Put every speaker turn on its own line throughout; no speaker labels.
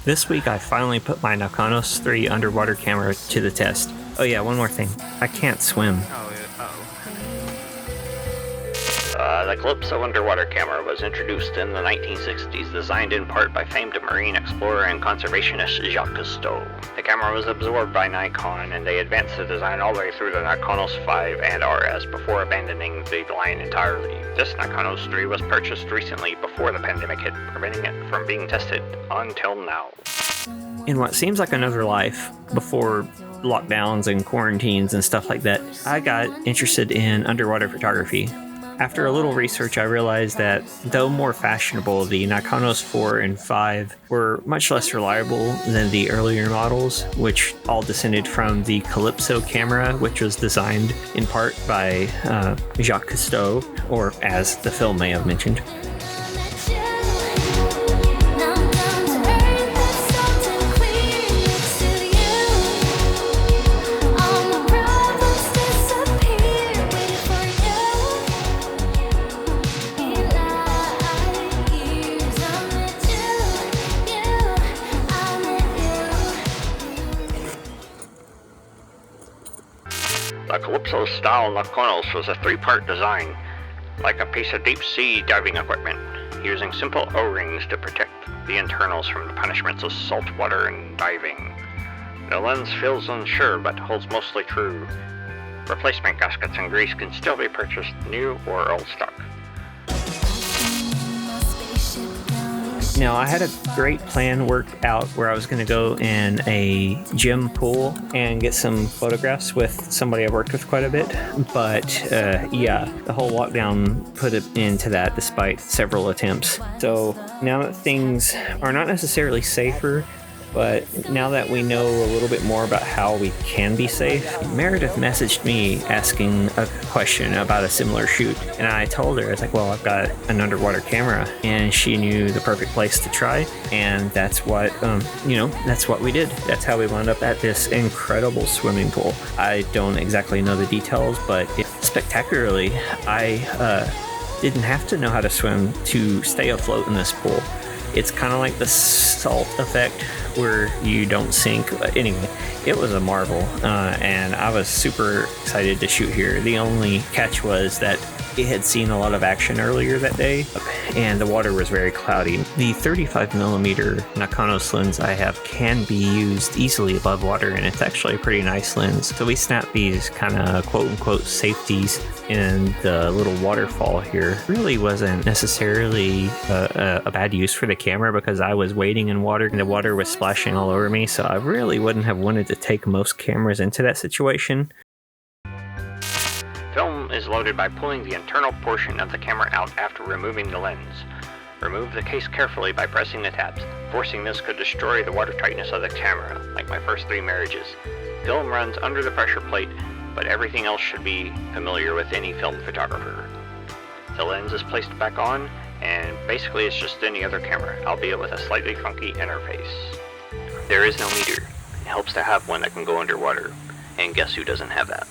This week I finally put my Nikonos 3 underwater camera to the test. Oh yeah, one more thing. I can't swim.
The Calypso underwater camera was introduced in the 1960s, designed in part by famed marine explorer and conservationist Jacques Cousteau. The camera was absorbed by Nikon, and they advanced the design all the way through the Nikonos V and RS before abandoning the line entirely. This Nikonos 3 was purchased recently before the pandemic hit, preventing it from being tested until now.
In what seems like another life, before lockdowns and quarantines and stuff like that, I got interested in underwater photography. After a little research, I realized that though more fashionable, the Nikonos 4 and 5 were much less reliable than the earlier models, which all descended from the Calypso camera, which was designed in part by Jacques Cousteau, or as the film may have mentioned.
The Calypso-style Nikonos was a three-part design, like a piece of deep-sea diving equipment, using simple O-rings to protect the internals from the punishments of salt water and diving. The lens feels unsure but holds mostly true. Replacement gaskets and grease can still be purchased new or old stock.
Now, I had a great plan worked out where I was going to go in a gym pool and get some photographs with somebody I've worked with quite a bit. But yeah, the whole lockdown put it into that despite several attempts. So now that things are not necessarily safer, but now that we know a little bit more about how we can be safe, Meredith messaged me asking a question about a similar shoot. And I told her, I was like, well, I've got an underwater camera. And she knew the perfect place to try. And that's what, that's what we did. That's how we wound up at this incredible swimming pool. I don't exactly know the details, but spectacularly, I didn't have to know how to swim to stay afloat in this pool. It's kind of like the salt effect where you don't sink. But anyway, it was a marvel, and I was super excited to shoot here. The only catch was that it had seen a lot of action earlier that day, and the water was very cloudy. The 35mm Nikonos lens I have can be used easily above water, and it's actually a pretty nice lens. So we snapped these kind of quote-unquote safeties in the little waterfall here. Really wasn't necessarily a bad use for the camera because I was wading in water and the water was splashing all over me, so I really wouldn't have wanted to take most cameras into that situation.
Film is loaded by pulling the internal portion of the camera out after removing the lens. Remove the case carefully by pressing the tabs. Forcing this could destroy the watertightness of the camera, like my first 3 marriages. Film runs under the pressure plate, but everything else should be familiar with any film photographer. The lens is placed back on, and basically it's just any other camera, albeit with a slightly funky interface. There is no meter. It helps to have one that can go underwater, and guess who doesn't have that?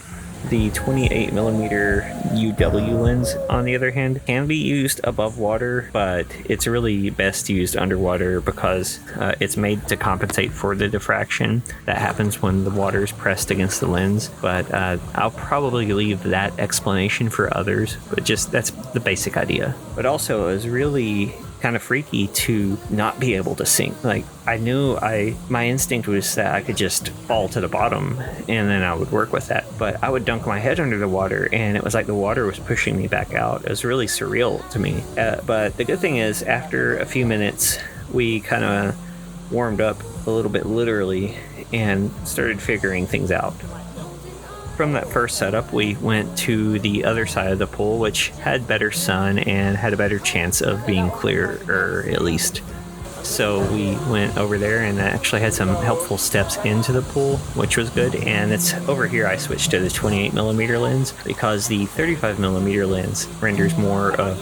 The 28mm UW lens, on the other hand, can be used above water, but it's really best used underwater because it's made to compensate for the diffraction that happens when the water is pressed against the lens. But I'll probably leave that explanation for others, but just that's the basic idea. But also, it was really kind of freaky to not be able to sink. Like, I knew my instinct was that I could just fall to the bottom and then I would work with that, but I would dunk my head under the water and it was like the water was pushing me back out. It was really surreal to me. But the good thing is, after a few minutes, we kind of warmed up a little bit literally and started figuring things out. From that first setup, we went to the other side of the pool, which had better sun and had a better chance of being clearer, at least. So we went over there and actually had some helpful steps into the pool, which was good. And it's over here I switched to the 28mm lens because the 35mm lens renders more of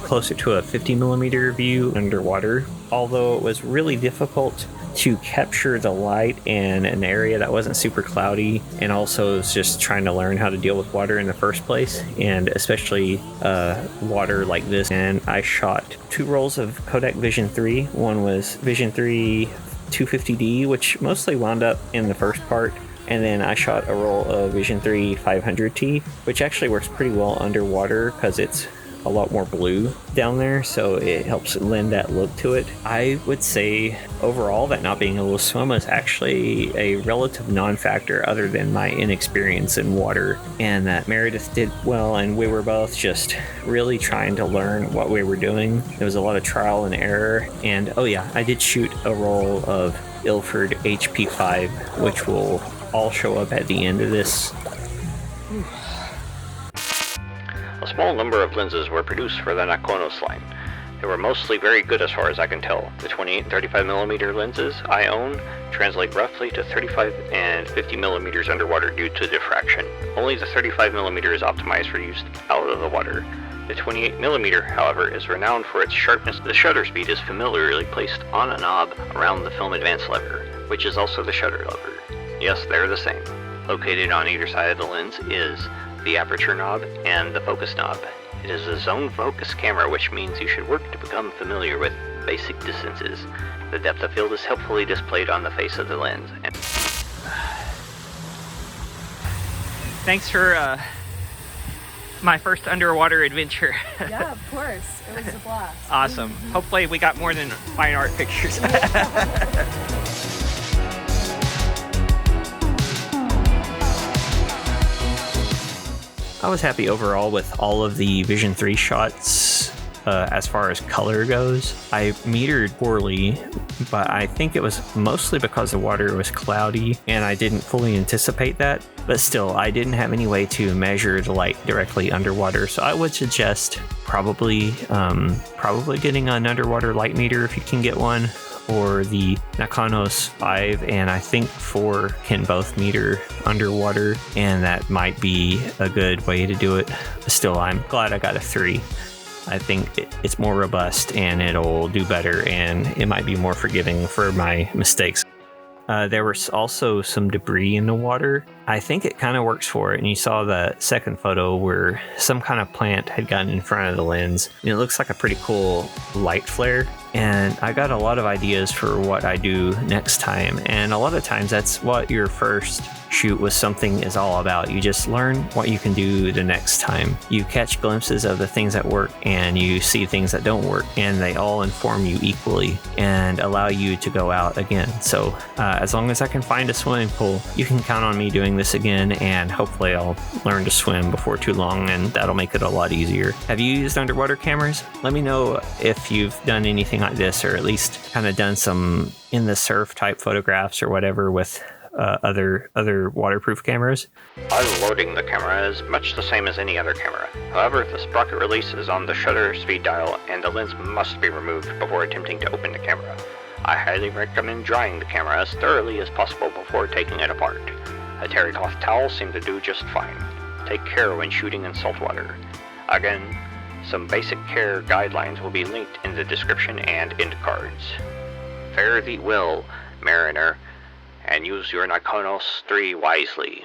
closer to a 50mm view underwater. Although it was really difficult to capture the light in an area that wasn't super cloudy, and also was just trying to learn how to deal with water in the first place, and especially water like this. And I shot 2 rolls of Kodak Vision 3. One was Vision 3 250D, which mostly wound up in the first part. And then I shot a roll of Vision3 500T, which actually works pretty well underwater because it's a lot more blue down there, so it helps lend that look to it. I would say overall that not being able to swim is actually a relative non-factor other than my inexperience in water, and that Meredith did well, and we were both just really trying to learn what we were doing. There was a lot of trial and error, and oh yeah, I did shoot a roll of Ilford HP5, which will all show up at the end of this.
A small number of lenses were produced for the Nikonos line. They were mostly very good as far as I can tell. The 28 and 35mm lenses I own translate roughly to 35 and 50mm underwater due to diffraction. Only the 35mm is optimized for use out of the water. The 28mm, however, is renowned for its sharpness. The shutter speed is familiarly placed on a knob around the film advance lever, which is also the shutter lever. Yes, they're the same. Located on either side of the lens is the aperture knob and the focus knob. It is a zone focus camera, which means you should work to become familiar with basic distances. The depth of field is helpfully displayed on the face of the lens.
Thanks for my first underwater adventure.
Yeah, of course. It was a blast.
Awesome. Hopefully we got more than fine art pictures.
I was happy overall with all of the Vision 3 shots as far as color goes. I metered poorly, but I think it was mostly because the water was cloudy and I didn't fully anticipate that. But still, I didn't have any way to measure the light directly underwater, so I would suggest probably getting an underwater light meter if you can get one, or the Nikonos 5 and I think 4 can both meter underwater, and that might be a good way to do it. Still, I'm glad I got a 3. I think it's more robust and it'll do better, and it might be more forgiving for my mistakes. There was also some debris in the water. I think it kind of works for it, and you saw the second photo where some kind of plant had gotten in front of the lens, and it looks like a pretty cool light flare. And I got a lot of ideas for what I do next time, and a lot of times that's what your first shoot with something is all about. You just learn what you can do the next time. You catch glimpses of the things that work and you see things that don't work, and they all inform you equally and allow you to go out again. So as long as I can find a swimming pool, you can count on me doing this again, and hopefully I'll learn to swim before too long, and that'll make it a lot easier. Have you used underwater cameras? Let me know if you've done anything like this, or at least kind of done some in the surf type photographs or whatever with other waterproof cameras.
Unloading the camera is much the same as any other camera. However, the sprocket release is on the shutter speed dial, and the lens must be removed before attempting to open the camera. I highly recommend drying the camera as thoroughly as possible before taking it apart. A terry cloth towel seemed to do just fine. Take care when shooting in salt water. Again, some basic care guidelines will be linked in the description and end cards. Fare thee well, mariner, and use your Nikonos III wisely.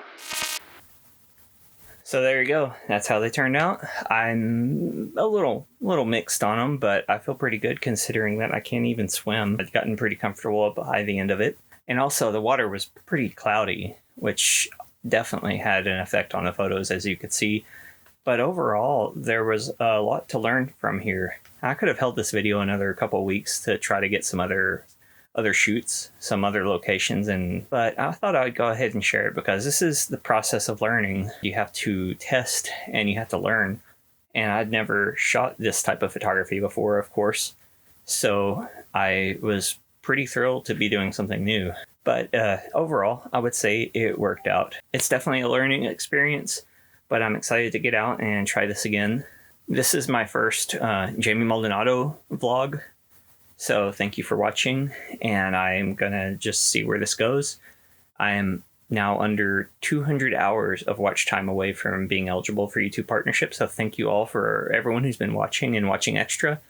So there you go. That's how they turned out. I'm a little mixed on them, but I feel pretty good considering that I can't even swim. I've gotten pretty comfortable by the end of it. And also the water was pretty cloudy, which definitely had an effect on the photos, as you could see. But overall, there was a lot to learn from here. I could have held this video another couple weeks to try to get some other shoots, some other locations, but I thought I'd go ahead and share it because this is the process of learning. You have to test and you have to learn. And I'd never shot this type of photography before, of course. So I was pretty thrilled to be doing something new. But overall, I would say it worked out. It's definitely a learning experience, but I'm excited to get out and try this again. This is my first Jamie Maldonado vlog. So thank you for watching, and I'm gonna just see where this goes. I am now under 200 hours of watch time away from being eligible for YouTube partnership, so thank you all for everyone who's been watching and watching extra.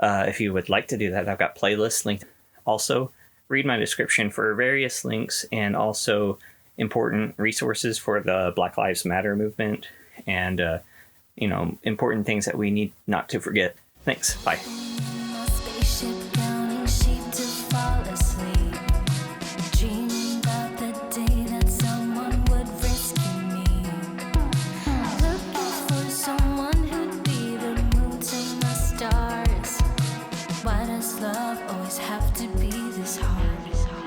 If you would like to do that, I've got playlists linked. Also, read my description for various links and also important resources for the Black Lives Matter movement and, important things that we need not to forget. Thanks. Bye.
Spaceship, drowning sheep to fall asleep. always have to be this hard.